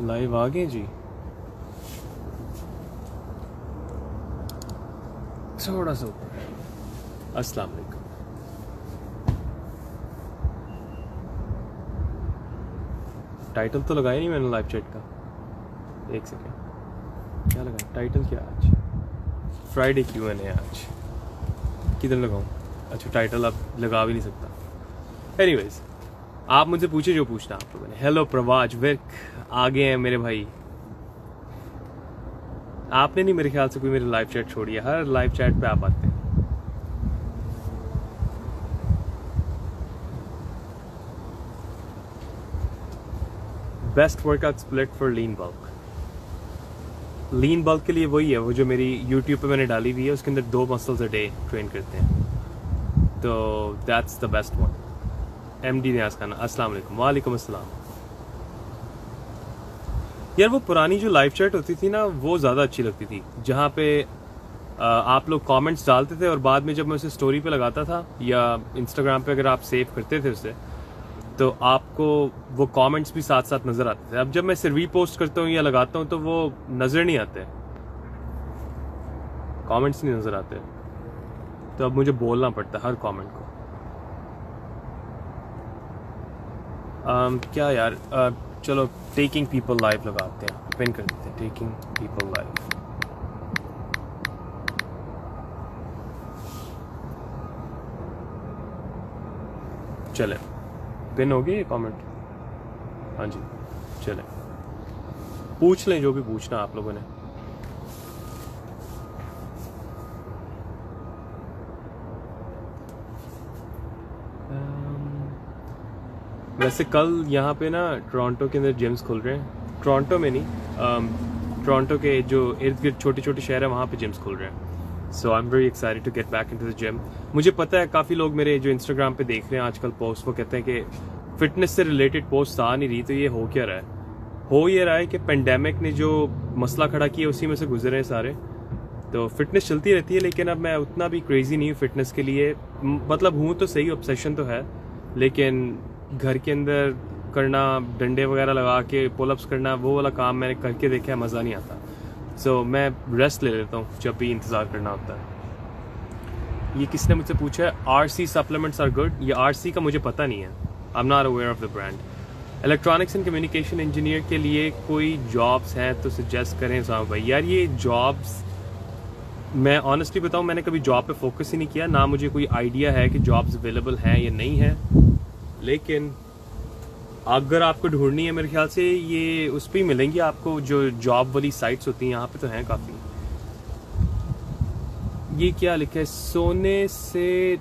Live आ गए जी। थोड़ा सा ऊपर। अस्सलाम वालेकुम। टाइटल तो लगाया नहीं मैंने लाइव चैट का। एक सेकेंड, क्या लगा टाइटल? क्या आज फ्राइडे Q&A आज किधर लगाऊं? अच्छा टाइटल अब लगा भी नहीं सकता। एनीवेज, आप मुझसे पूछे जो पूछना आप लोगों ने। हेलो प्रवाज विर्क आ गए हैं मेरे भाई। आपने नहीं मेरे ख्याल से कोई मेरी लाइव चैट छोड़ी है, हर लाइव चैट पे आप आते हैं। Best workout split for lean bulk. Lean bulk के लिए वही है, वो जो मेरी यूट्यूब पे मैंने डाली हुई है, उसके अंदर 2 मसल्स अ डे ट्रेन करते हैं, तो that's the best one. MD नियाज खान अस्सलाम वालेकुम। वालेकुम अस्सलाम। यार वो पुरानी जो लाइव चैट होती थी ना, वो ज़्यादा अच्छी लगती थी, जहाँ पे आप लोग कमेंट्स डालते थे और बाद में जब मैं उसे स्टोरी पे लगाता था या इंस्टाग्राम पे अगर आप सेव करते थे उसे, तो आपको वो कमेंट्स भी साथ साथ नज़र आते थे। अब जब मैं इसे रीपोस्ट करता हूँ या लगाता हूँ तो वो नज़र नहीं आते, कमेंट्स नहीं नज़र आते, तो अब मुझे बोलना पड़ता है हर कमेंट को। क्या यार, चलो टेकिंग पीपल लाइव लगाते हैं, पिन कर देते हैं टेकिंग पीपल लाइव। चले पिन हो गए ये कमेंट? हाँ जी चले, पूछ लें जो भी पूछना आप लोगों ने। वैसे कल यहाँ पे ना टोरंटो के अंदर जिम्स खुल रहे हैं, टोरंटो में नहीं, टोरंटो के जो इर्द गिर्द छोटे छोटे शहर है वहाँ पे जिम्स खुल रहे हैं। So I am very excited to get back into the gym. मुझे पता है काफ़ी लोग मेरे जो इंस्टाग्राम पे देख रहे हैं आजकल पोस्ट, वो कहते हैं कि फिटनेस से रिलेटेड पोस्ट आ नहीं रही, तो ये हो क्या रहा है? हो ये रहा है कि पेंडेमिक ने जो मसला खड़ा किया उसी में से गुजरे हैं सारे, तो फिटनेस चलती रहती है, लेकिन अब मैं उतना भी क्रेजी नहीं हूँ फिटनेस के लिए। मतलब हूँ तो सही, ऑब्सेशन तो है, लेकिन घर के अंदर करना, डंडे वगैरह लगा के पुलअप्स करना, वो वाला काम मैंने करके देखा है, मज़ा नहीं आता। सो मैं रेस्ट ले लेता हूँ जब भी इंतज़ार करना होता है। ये किसने मुझसे पूछा है RC सप्लीमेंट्स आर गुड? ये RC का मुझे पता नहीं है, I am not aware of the brand. Electronics and communication engineer के लिए कोई जॉब्स हैं तो सजेस्ट करें साहब भाई। यार ये जॉब्स, मैं ऑनेस्टली बताऊँ, मैंने कभी जॉब पे फोकस ही नहीं किया, ना मुझे कोई आइडिया है कि जॉब्स अवेलेबल हैं या नहीं है, लेकिन अगर आपको ढूंढनी है मेरे ख्याल से ये उस पर ही मिलेंगी आपको, जो जॉब वाली साइट्स होती हैं, यहाँ पे तो हैं काफ़ी। ये क्या लिखा है? सोने से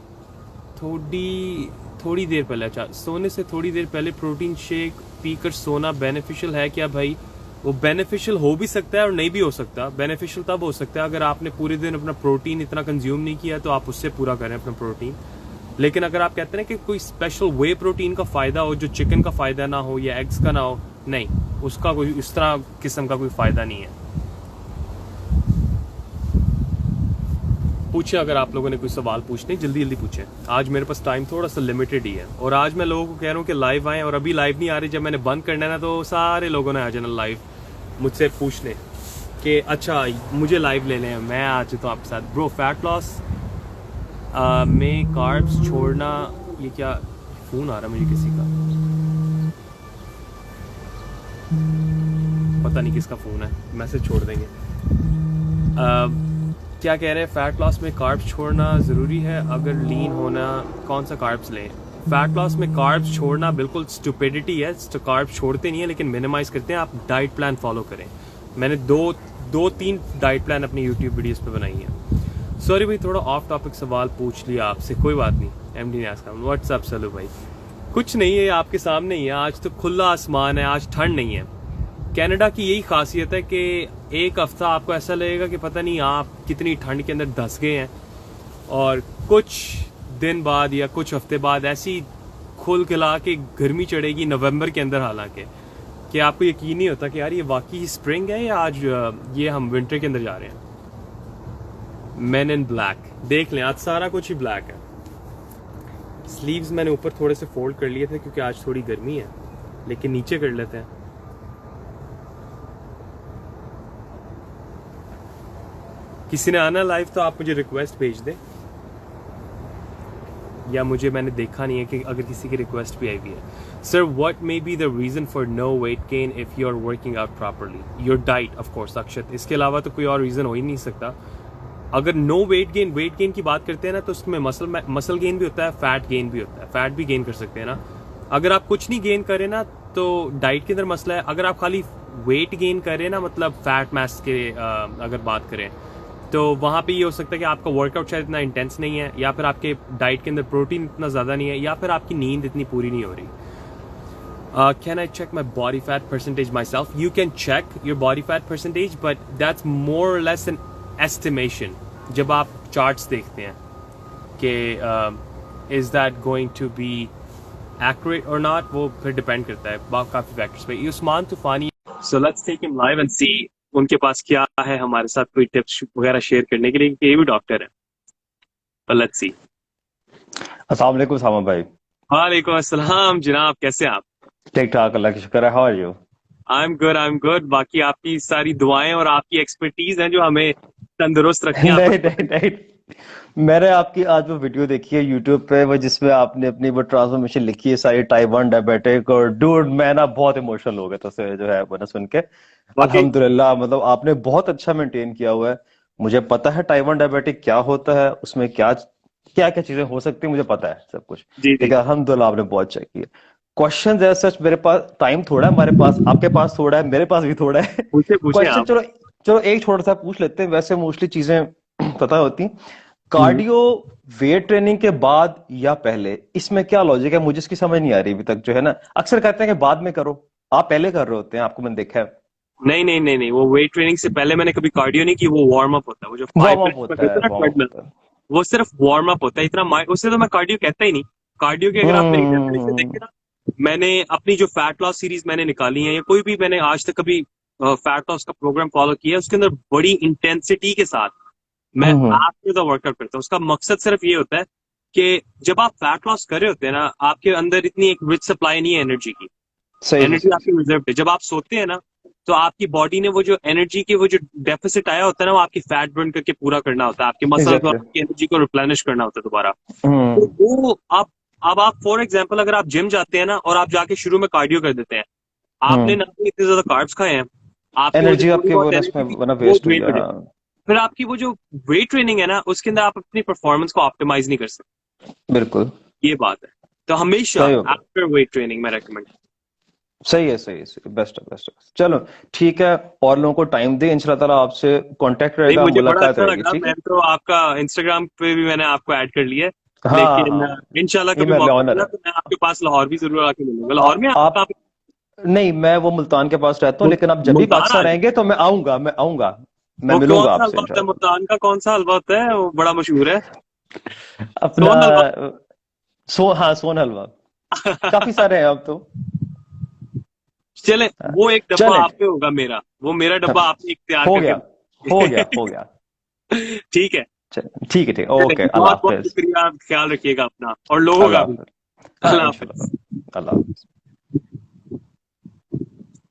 थोड़ी देर पहले, अच्छा सोने से थोड़ी देर पहले प्रोटीन शेक पीकर सोना बेनिफिशियल है क्या भाई? वो बेनिफिशियल हो भी सकता है और नहीं भी हो सकता। बेनिफिशियल तब हो सकता है अगर आपने पूरे दिन अपना प्रोटीन इतना कंज्यूम नहीं किया, तो आप उससे पूरा करें अपना प्रोटीन। लेकिन अगर आप कहते हैं कि कोई स्पेशल वे प्रोटीन का फ़ायदा हो, जो चिकन का फ़ायदा ना हो या एग्स का ना हो, नहीं, उसका कोई इस तरह किस्म का कोई फ़ायदा नहीं है। पूछे अगर आप लोगों ने कोई सवाल पूछने, जल्दी जल्दी पूछें, आज मेरे पास टाइम थोड़ा सा लिमिटेड ही है। और आज मैं लोगों को कह रहा हूँ कि लाइव आएँ, और अभी लाइव नहीं आ रही, जब मैंने बंद करना है ना तो सारे लोगों ने आ जाना लाइव मुझसे पूछने कि अच्छा मुझे लाइव ले लें, मैं आ जाता हूँ आपके साथ। ब्रो फैट लॉस में कार्ब्स छोड़ना, ये क्या फ़ोन आ रहा है मुझे किसी का, पता नहीं किसका फ़ोन है, मैसेज छोड़ देंगे। क्या कह रहे हैं? फैट लॉस में कार्ब्स छोड़ना ज़रूरी है अगर लीन होना, कौन सा कार्ब्स लें? फैट लॉस में कार्ब्स छोड़ना बिल्कुल स्टुपिडिटी है, तो कार्ब्स छोड़ते नहीं है लेकिन मिनिमाइज़ करते हैं। आप डाइट प्लान फॉलो करें। मैंने दो तीन डाइट प्लान अपनी यूट्यूब वीडियोज़ पे बनाई हैं। सॉरी भाई, थोड़ा ऑफ टॉपिक सवाल पूछ लिया आपसे, कोई बात नहीं। MD नियाज खान व्हाट्सअप सलू भाई, कुछ नहीं है, आपके सामने ही है। आज तो खुला आसमान है, आज ठंड नहीं है। कनाडा की यही खासियत है कि एक हफ्ता आपको ऐसा लगेगा कि पता नहीं आप कितनी ठंड के अंदर धंस गए हैं, और कुछ दिन बाद या कुछ हफ्ते बाद ऐसी खुल खिला के गर्मी चढ़ेगी नवंबर के अंदर, हालांकि कि आपको यकीन नहीं होता कि यार ये वाकई स्प्रिंग है या आज ये हम विंटर के अंदर जा रहे हैं। मेन इन ब्लैक देख लें, आज सारा कुछ ही ब्लैक है। स्लीव्स मैंने ऊपर थोड़े से फोल्ड कर लिए थे क्योंकि आज थोड़ी गर्मी है, लेकिन नीचे कर लेते हैं। किसी ने आना लाइव तो आप मुझे रिक्वेस्ट भेज दें, या मुझे मैंने देखा नहीं है कि अगर किसी की रिक्वेस्ट भी आई हुई है। Sir what may be the reason for no weight gain if you are working out properly? Your diet of course Akshat, इसके अलावा तो कोई और रीजन हो ही नहीं सकता। अगर नो वेट गेन की बात करते हैं ना, तो उसमें मसल गेन भी होता है, फैट गेन भी होता है, फैट भी गेन कर सकते हैं ना। अगर आप कुछ नहीं गेन करें ना तो डाइट के अंदर मसला है। अगर आप खाली वेट गेन करें ना, मतलब फैट मास के अगर बात करें, तो वहां पे ये हो सकता है कि आपका वर्कआउट शायद इतना इंटेंस नहीं है, या फिर आपके डाइट के अंदर प्रोटीन इतना ज्यादा नहीं है, या फिर आपकी नींद इतनी पूरी नहीं हो रही। Can I check my body fat percentage myself? You can check your body fat percentage, but that's more or less an estimation. जब आप charts देखते हैं कि is that going to be accurate or not, वो फिर depend करता है काफी फैक्टर्स पे। उस्मान तूफानी, so let's take him live and see उनके पास क्या है हमारे साथ कोई टिप्स वगैरह शेयर करने के लिए, ये भी डॉक्टर है। तो लेट्स सी। अस्सलाम वालेकुम सामा भाई। वालेकुम अस्सलाम जनाब, कैसे हैं आप? ठीक ठाक, अल्लाह की शुक्र है। How are you? I am good. बाकी आपकी सारी दुआएं और आपकी एक्सपर्टीज हैं जो हमें तंदुरुस्त रखती हैं। नहीं नहीं नहीं, मैंने आपकी आज वो वीडियो देखी है यूट्यूब पे, वो जिसमें आपने अपनी वो ट्रांसफॉर्मेशन लिखी है सारी टाइप 1 डायबिटिक, और डूड मैं ना बहुत इमोशनल हो गया था उसे जो है वो ना सुन के। वाकई अल्हम्दुलिल्लाह, मतलब आपने बहुत अच्छा मेंटेन किया हुआ है। मुझे पता है टाइप 1 डायबिटिक क्या होता है, उसमें क्या क्या क्या चीजें हो सकती है, मुझे पता है सब कुछ। जी जी। लेकिन अल्हम्दुलिल्लाह आपने बहुत अच्छा किया। क्वेश्चन है सच, मेरे पास टाइम थोड़ा है, हमारे पास, आपके पास थोड़ा है, मेरे पास भी थोड़ा है। पूछे पूछे क्वेश्चन आप। चलो चलो एक छोटा सा पूछ लेते हैं, वैसे मोस्टली चीजें पता होती। हम्म। कार्डियो वेट ट्रेनिंग के बाद या पहले, इसमें क्या लॉजिक है? मुझे इसकी समझ नहीं आ रही अभी तक जो है ना। अक्सर कहते हैं कि बाद में करो, आप पहले कर रहे होते हैं, आपको मैंने देखा है। नहीं नहीं नहीं नहीं, वो वेट ट्रेनिंग से पहले मैंने कभी कार्डियो नहीं की। वो वार्म अप होता है, वो जो वार्म 5 अप मिनट में होता करते है, हैं ना वार्म अप ट्रेडमिल, होता है। वो सिर्फ वार्म अप होता है। इतना उससे तो मैं कार्डियो कहता ही नहीं। कार्डियो की अगर आप मेरी डेफिनेशन हम्म। देखें ना, मैंने अपनी जो फैट लॉस सीरीज मैंने निकाली है, या कोई भी मैंने आज तक कभी फैट लॉस का प्रोग्राम फॉलो किया है, उसके अंदर बड़ी इंटेंसिटी के साथ मैं हम्म। आफ्टर द वर्कआउट करता हूँ। उसका मकसद सिर्फ ये होता है कि जब आप फैट लॉस कर रहे होते हैं ना, आपके अंदर इतनी एक रिच सप्लाई नहीं है एनर्जी की। सही जी, एनर्जी सही आपकी सही। रिजर्व है। जब आप सोते हैं ना, तो आपकी बॉडी ने वो जो एनर्जी के वो जो डेफिसिट आया होता है ना, वो आपकी फैट बर्न करके पूरा करना होता है, आपके मसल्स और एग्जैक्टली। आपकी एनर्जी को रिप्लेनिश करना होता है दोबारा। तो हम्म। वो आप, अब आप फॉर एग्जाम्पल अगर आप जिम जाते हैं ना, और आप जाके शुरू में कार्डियो कर देते हैं, आपने हम्म। ना तो इतने ज्यादा कार्ब्स खाए हैं, आपकी वो जो एनर्जी थोड़ी आपकी वो बहुत ना उसमें एनर्जी थी वो ना वो वेस्ट हुई ड्रेन है, हो हाँ। जाती है। फिर आपकी वो जो वेट ट्रेनिंग है ना, उसके अंदर आप अपनी परफॉर्मेंस को ऑप्टिमाइज नहीं कर सकते। बिल्कुल। ये बात है। तो हमेशा सही होगा। आफ्टर वेट ट्रेनिंग मैं रेकमेंड। सही है, सही है, सही है, बेस्ट है, बेस्ट है। चलो ठीक है, और लोगों को टाइम दे, इंशाल्लाह ताला आपसे कांटेक्ट नहीं, रहेगा, मुझे बड़ा मुलाकात अच्छा रहेगी, लगा। ठीक है। मैं तो आपका इंस्टाग्राम पे भी मैंने आपको ऐड कर लिया है, हाँ हाँ लेकिन हाँ। इंशाल्लाह ये कभी मेरे लिए मौका ऑनर मिला है। तो मैं आपके पास लाहौर भी जरूर आके मिलूंगा। लाहौर में आप कहाँ आप, नहीं मैं वो मुल्तान के पास रहता हूँ, लेकिन आप जब भी मुल्तान आ पाकिस्तान जाए। रहेंगे तो मैं आऊंगा, मैं आऊंगा, मैं वो कौन मिलूंगा सा आपसे हलवा होता है इंशाल्लाह। मुल्तान का? कौन सा हलवा होता है वो बड़ा मशहूर है? अपना सोन हलवा। हाँ, सोन हलवा। काफी सारे हैं अब तो। चले, हाँ, वो एक डब्बा चले। आप पे होगा मेरा, वो मेरा हाँ, डब्बा आपने इख्तियार हो करके गया, हो दे- गया, हो गया। ठीक है। चल ठीक है, ठीक, चले, ओके, अल्लाह बहुत बहुत हाफिज। शुक्रिया, ख्याल रखिएगा अपना और लोगों का अल्लाह भी। हाफिज। हाँ अल्लाह हाफिज। इंशाल्लाह, अल्लाह हाफिज।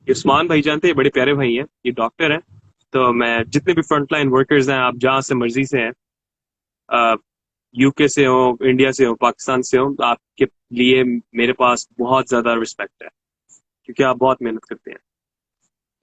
ये उस्मान भाई जानते हैं, ये बड़े प्यारे भाई हैं, ये डॉक्टर हैं। तो मैं जितने भी फ्रंटलाइन वर्कर्स हैं, आप जहां से मर्जी से हैं, यूके से हो, इंडिया से हो, पाकिस्तान से हो, आपके लिए मेरे पास बहुत ज्यादा रिस्पेक्ट है, क्योंकि आप बहुत मेहनत करते हैं।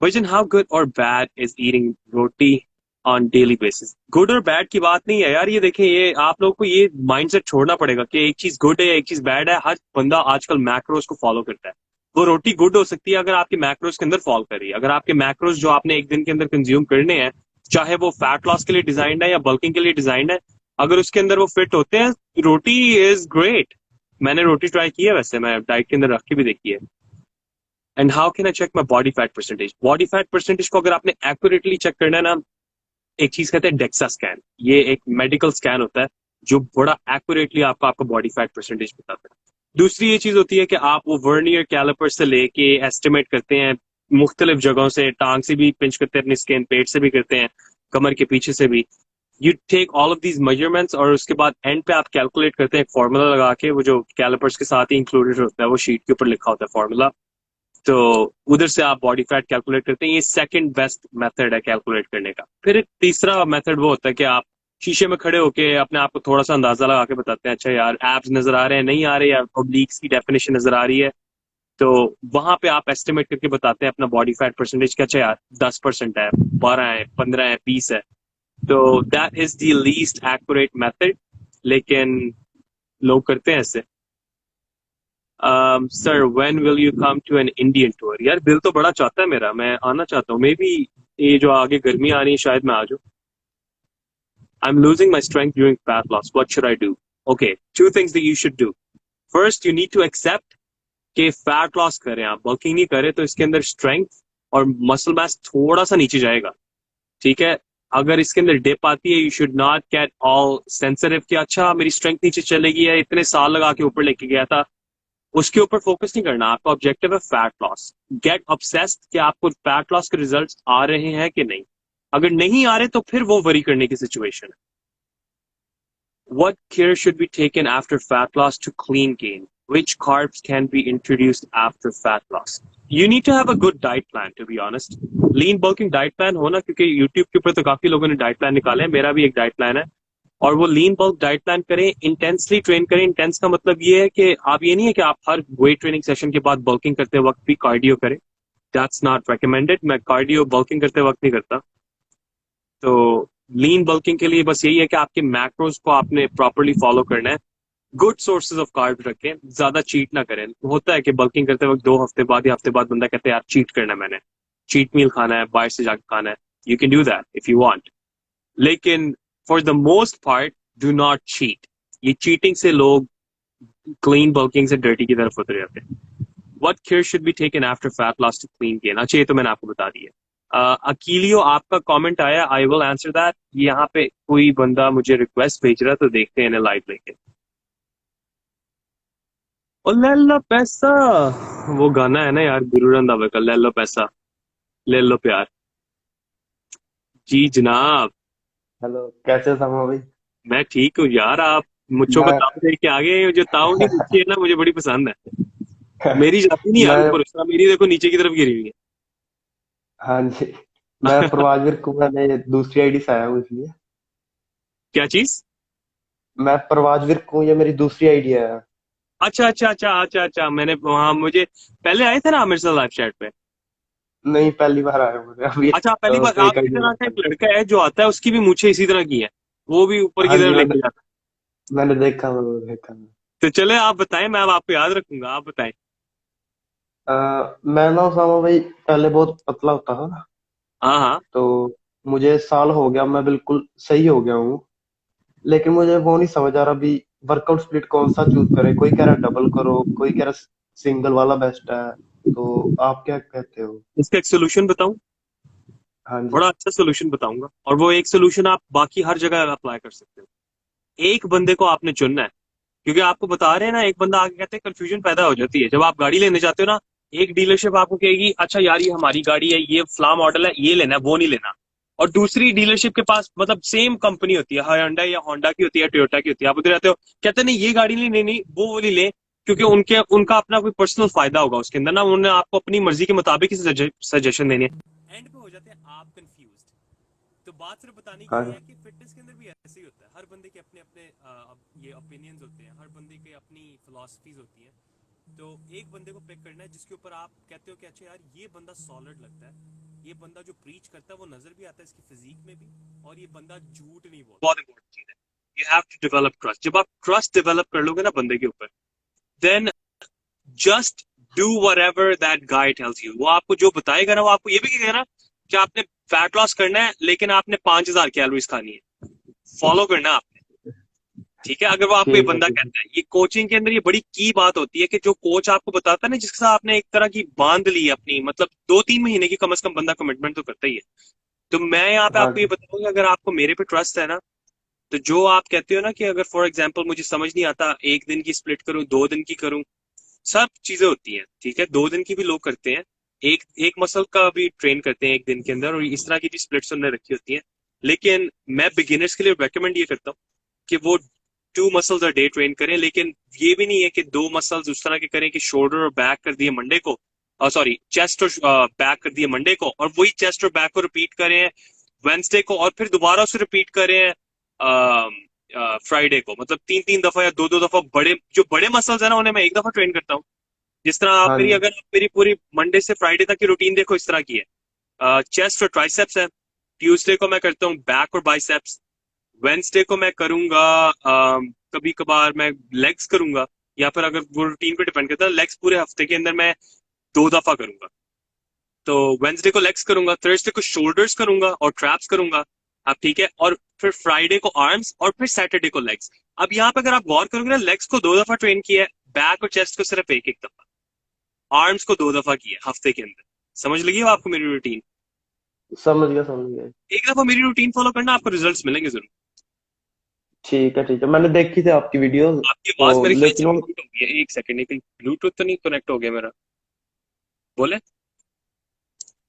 वजन, हाउ गुड और bad is eating roti on daily basis? Good और बैड की बात नहीं है यार, ये देखें, ये आप लोग को ये माइंडसेट छोड़ना पड़ेगा कि एक चीज गुड है एक चीज बैड है। हर बंदा आजकल मैक्रोस को फॉलो करता है। वो रोटी गुड हो सकती है अगर आपके मैक्रोस के अंदर फॉल कर रही है। अगर आपके मैक्रोस जो आपने एक दिन के अंदर कंज्यूम करने हैं, चाहे वो फैट लॉस के लिए डिजाइंड है या बल्किंग के लिए डिजाइंड है, अगर उसके अंदर वो फिट होते हैं, रोटी इज ग्रेट। मैंने रोटी ट्राई की है, वैसे मैं डाइट के अंदर रख के भी देखी है। And how can I check my body fat percentage? Body fat percentage को अगर आपने एक्यूरेटली चेक करना है ना, एक चीज कहते हैं डेक्सा स्कैन। ये एक मेडिकल स्कैन होता है जो बड़ा एक्यूरेटली आपको आपका बॉडी फैट परसेंटेज बताता है। दूसरी ये चीज होती है कि आप वो वर्नियर कैलिपर से लेके एस्टिमेट करते हैं, मुख्तलिफ जगहों से, टांग से भी पिंच करते हैं अपनी स्किन, पेट से भी करते हैं, कमर के पीछे से भी। You take all of these measurements, और उसके बाद एंड पे आप कैलकुलेट करते हैं एक फॉर्मूला लगा के, वो जो कैलिपर्स के साथ ही इंक्लूडेड होता है, वो शीट के ऊपर लिखा होता है फॉर्मूला। तो उधर से आप बॉडी फैट कैलकुलेट करते हैं। ये सेकंड बेस्ट मेथड है कैलकुलेट करने का। फिर एक तीसरा मेथड वो होता है कि आप शीशे में खड़े होके अपने आप को थोड़ा सा अंदाजा लगा के बताते हैं, अच्छा यार एब्स नजर आ रहे हैं, नहीं आ रहे, या ओब्लिक्स की डेफिनेशन नजर आ रही है, तो वहां पे आप एस्टिमेट करके बताते हैं अपना बॉडी फैट परसेंटेज, क्या अच्छा यार 10% है, 12 है, 15 है, 20 है। तो that is the least accurate method, लेकिन लोग करते हैं ऐसे। Sir when will you come to an Indian tour? यार दिल तो बड़ा चाहता है मेरा, मैं आना चाहता हूँ। मे बी ये जो आगे गर्मी आ रही है शायद मैं आ जाऊँ। I am losing my strength during fat loss, what should I do? Okay, two things that you should do. First, you need to accept कि फैट लॉस करें आप, बल्किंग नहीं करें, तो इसके अंदर स्ट्रेंथ और मसल मास थोड़ा सा नीचे जाएगा। ठीक है, अगर इसके अंदर डिप आती है, you should not get all sensitive कि अच्छा मेरी स्ट्रेंथ नीचे चलेगी है, इतने साल लगा के ऊपर लेके गया था। उसके ऊपर फोकस नहीं करना। आपका ऑब्जेक्टिव है फैट लॉस। गेट ऑब्सेस्ड कि आपको फैट लॉस के रिजल्ट्स आ रहे हैं कि नहीं। अगर नहीं आ रहे तो फिर वो वरी करने की सिचुएशन है। What care should be taken after fat loss to clean gain? Which carbs can be introduced after fat loss? You need to have a good diet plan, to be honest. Lean bulking diet plan होना, क्योंकि YouTube के ऊपर तो काफी लोगों ने diet plan निकाले हैं, मेरा भी एक डाइट प्लान है। और वो लीन बल्क डाइट प्लान करें, इंटेंसली ट्रेन करें। इंटेंस का मतलब ये है कि आप, ये नहीं है कि आप हर वेट ट्रेनिंग सेशन के बाद बल्किंग करते वक्त भी कार्डियो करें। That's not recommended. मैं कार्डियो बल्किंग करते वक्त नहीं करता। तो लीन बल्किंग के लिए बस यही है कि आपके मैक्रोज को आपने प्रॉपरली फॉलो करना है। गुड सोर्सेज ऑफ कार्ब रखें, ज्यादा चीट ना करें। होता है कि बल्किंग करते वक्त 2 हफ्ते बाद या हफ्ते बाद बंदा कहता है यार चीट करना है, मैंने चीट मील खाना है, बाहर से जाकर खाना है। You can do that if you want, लेकिन for the most part do not cheat. ये चीटिंग से लोग क्लीन बल्किंग से डर्टी की तरफ उतर जाते हैं। What care should be taken after fat loss to clean gain? अच्छा, ये तो मैंने आपको बता दिया। अकीलियो, आपका कमेंट आया, आई विल आंसर दैट। यहाँ पे कोई बंदा मुझे रिक्वेस्ट भेज रहा है, तो देखते हैं लाइव लेके। ओ ले लो पैसा, वो गाना है ना यार गुरु रंधावा का, ले लो पैसा ले लो प्यार। जी जनाब। हेलो, कैसे समा भाई? मैं ठीक हूँ यार, आप मुझको को मैं ताऊ देख के आगे। जो ताऊ की नीचे है ना, मुझे बड़ी पसंद है। मेरी जाती नहीं यार मैं ऊपर, उसका मेरी देखो नीचे की तरफ गिरी हुई हाँ जी, मैं है। प्रवाजवीर कुमार ने दूसरी आईडी से आया हूँ इसलिए। क्या चीज? मैं प्रवाजवीर को, ये मेरी दूसरी आईडी है। अच्छा अच्छा अच्छा अच्छा अच्छा, मैंने वहां, मुझे पहले आए थे ना आमिर सर लाइव चैट पे। नहीं, पहली बार आया हूँ मैं अभी। अच्छा, पहली बार। फेक आपकी आईडी तरह का बना एक ली। लड़का है जो आता है, उसकी भी मूछें इसी तरह की है, वो भी ऊपर की हाँ जी, तरफ मैंने लेके जाता मैंने देखा, मैंने देखा। है। तो चले आप बताएं, मैं अब आपको याद रखूंगा, आप बताएं। मैं ना समा भाई पहले बहुत पतला होता था ना, हाँ हाँ। तो मुझे साल हो गया, मैं बिल्कुल सही हो गया हूँ। लेकिन मुझे वो नहीं समझ आ रहा अभी वर्कआउट स्प्लिट कौन सा चूज करें। कोई कह रहा है डबल करो, कोई कह रहा है सिंगल वाला बेस्ट है। तो आप क्या कहते हो? इसका एक सोल्यूशन बताऊं? हाँ जी। बड़ा अच्छा सोल्यूशन बताऊंगा, और वो एक सोल्यूशन आप बाकी हर जगह अप्लाई कर सकते हो। एक बंदे को आपने चुनना है, क्योंकि आपको बता रहे हैं ना, एक बंदा आगे कहते हैं, कंफ्यूजन पैदा हो जाती है जब आप गाड़ी लेने जाते हो ना। एक डीलरशिप आपको कहेगी अच्छा यार ये हमारी गाड़ी है, ये फ्ला मॉडल है, ये लेना है, वो नहीं लेना। और दूसरी डीलरशिप के पास मतलब सेम कंपनी होती है, हायोंडा या होंडा की होती है, टोयोटा की होती है। आप उधर जाते हो, कहते हैं नहीं ये गाड़ी नहीं लेनी, वो वाली ले, क्योंकि उनके उनका अपना कोई पर्सनल फायदा होगा उसके अंदर ना, उन्होंने आपको अपनी मर्जी के मुताबिक ही सजेशन देनी है। एंड पे हो जाते हैं आप कंफ्यूज। तो बात सिर्फ बताने की हाँ ये जी। है कि फिटनेस के अंदर भी ऐसे ही होता है। हर बंदे के अपने अपने ये ओपिनियंस होते हैं, हर बंदे की अपनी फिलॉसफीज होती हैं। तो एक बंदे को पिक करना है जिसके ऊपर आप कहते हो कि अच्छा यार ये बंदा सॉलिड लगता है, ये बंदा जो प्रीच करता है वो नजर भी आता है इसकी फिजिक में भी, और ये बंदा झूठ नहीं बोलता। बहुत इंपॉर्टेंट चीज है, you have to develop trust. जब आप ट्रस्ट डेवलप कर लोगे ना बंदे के ऊपर, then just do whatever that guy tells you. वो आपको जो बताएगा ना, वो आपको ये भी कहेगा ना कि आपने फैट लॉस करना है, लेकिन आपने 5,000 कैलोरीज खानी है, फॉलो करना है आपने। ठीक है, अगर वो आपको ये ठीक है, बंदा ठीक है। कहता है, ये कोचिंग के अंदर ये बड़ी की बात होती है कि जो कोच आपको बताता है ना, जिसके साथ आपने एक तरह की बांध ली अपनी, मतलब 2-3 महीने की कम से कम बंदा कमिटमेंट तो करता ही है। तो मैं यहाँ पे हाँ आपको ये जी। बताऊंगा, अगर आपको मेरे पे ट्रस्ट है ना, तो जो आप कहते हो ना कि अगर फॉर एग्जाम्पल मुझे समझ नहीं आता, 1 दिन की स्प्लिट करूं, 2 दिन की करूं, सब चीजें होती हैं। ठीक है, 2 दिन की भी लोग करते हैं, एक एक मसल का भी ट्रेन करते हैं 1 दिन के अंदर, और इस तरह की भी स्प्लिट्स उन्होंने रखी होती है। लेकिन मैं बिगिनर्स के लिए रेकमेंड ये करता हूँ कि वो 2 मसल्स डे ट्रेन करें, लेकिन ये भी नहीं है कि 2 मसल्स उस तरह के करें कि शोल्डर और बैक कर दिए मंडे को, सॉरी चेस्ट और बैक कर दिए मंडे को, और वही चेस्ट और बैक को रिपीट करें हैं वेंसडे को, और फिर दोबारा उसे रिपीट करें हैं फ्राइडे को। मतलब 3 3 दफा या 2 2 दफा बड़े मसल्स है ना, उन्हें मैं एक दफा ट्रेन करता हूँ। जिस तरह हाँ जी। अगर आप मेरी पूरी मंडे से फ्राइडे तक की रूटीन देखो, इस तरह की है। चेस्ट और ट्राइसेप्स है, ट्यूसडे को मैं करता हूँ बैक और बाइसेप्स, वेंसडे को मैं करूंगा कभी कभार मैं लेग्स करूंगा, या फिर अगर वो रूटीन पे डिपेंड करता है, लेग्स पूरे हफ्ते के अंदर मैं 2 दफा करूंगा। तो वेंसडे को लेग्स करूंगा, थर्सडे को शोल्डर्स करूंगा और ट्रैप्स करूंगा। अब ठीक है, और फिर फ्राइडे को आर्म्स, और फिर सैटरडे को लेग्स। अब यहाँ पे अगर आप गौर करोगे ना, लेग्स को 2 दफा ट्रेन किया है, बैक और चेस्ट को सिर्फ एक एक दफा, आर्म्स को 2 दफा किया है हफ्ते के अंदर। समझ लगी हो आपको मेरी रूटीन? समझ गया, समझ गया। एक दफा मेरी रूटीन फॉलो करना, आपको रिजल्ट्स मिलेंगे जरूर। ठीक है, ठीक है, मैंने देखी थी आपकी वीडियो आपकी तो। आवाज मेरे ख्याल से लेकिन वो म्यूट हो गई है, एक सेकंड, एक ब्लूटूथ तो नहीं कनेक्ट हो गया मेरा? बोले?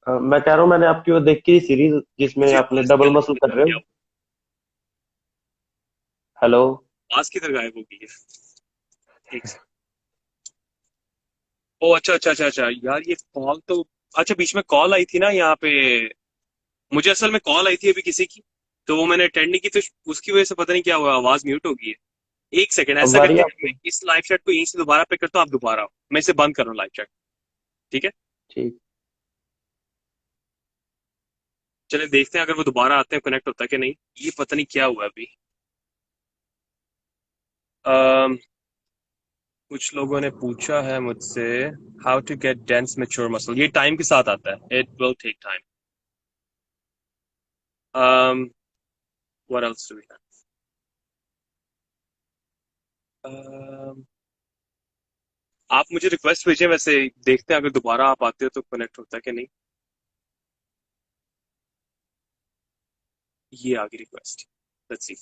मैं कह रहा हूँ मैंने आपकी वो देखी थी सीरीज जिसमें मुझे आपने आवाज डबल क्या मसल कर रहे क्या हो। हेलो। आवाज किधर गायब हो गई है? एक सेकंड। ओ अच्छा अच्छा अच्छा अच्छा यार, ये कॉल तो, अच्छा बीच में कॉल आई थी ना यहाँ पे, मुझे असल में कॉल आई थी अभी किसी की, तो वो मैंने अटेंड नहीं की, तो उसकी वजह से पता नहीं क्या हुआ, आवाज म्यूट हो गई है। एक सेकंड, अब ऐसा बारी करते हैं, मैं आपकी। इस लाइव चैट को यहीं से दोबारा पे करता हूँ, आप दोबारा आओ, मैं इसे बंद कर रहा हूँ लाइव चैट। ठीक है, ठीक। चले देखते हैं अगर वो दोबारा आते हैं कनेक्ट होता है कि नहीं। ये पता नहीं क्या हुआ अभी। अम, कुछ लोगों ने पूछा है मुझसे, how to get dense mature muscle, ये टाइम के साथ आता है, it will take time. What else do we have? आप मुझे रिक्वेस्ट भेजें, वैसे देखते हैं अगर दोबारा आप आते हो तो कनेक्ट होता है कि नहीं। ये आ गई रिक्वेस्ट, लेट्स सी।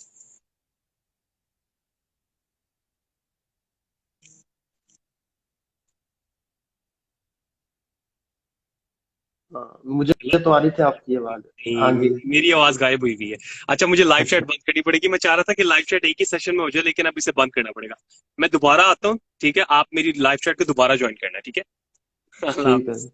हाँ, मुझे तो आ रही थी आपकी आवाज। हाँ नहीं, जी। मेरी आवाज गायब हुई हुई है। अच्छा, मुझे लाइव चैट बंद करनी पड़ेगी, मैं चाह रहा था कि लाइव चैट एक ही सेशन में हो जाए, लेकिन अब इसे बंद करना पड़ेगा। मैं दोबारा आता हूँ, ठीक है? आप मेरी लाइव चैट को दोबारा ज्वाइन करना, ठीक है? अल्लाह ठीक हाफिज। है।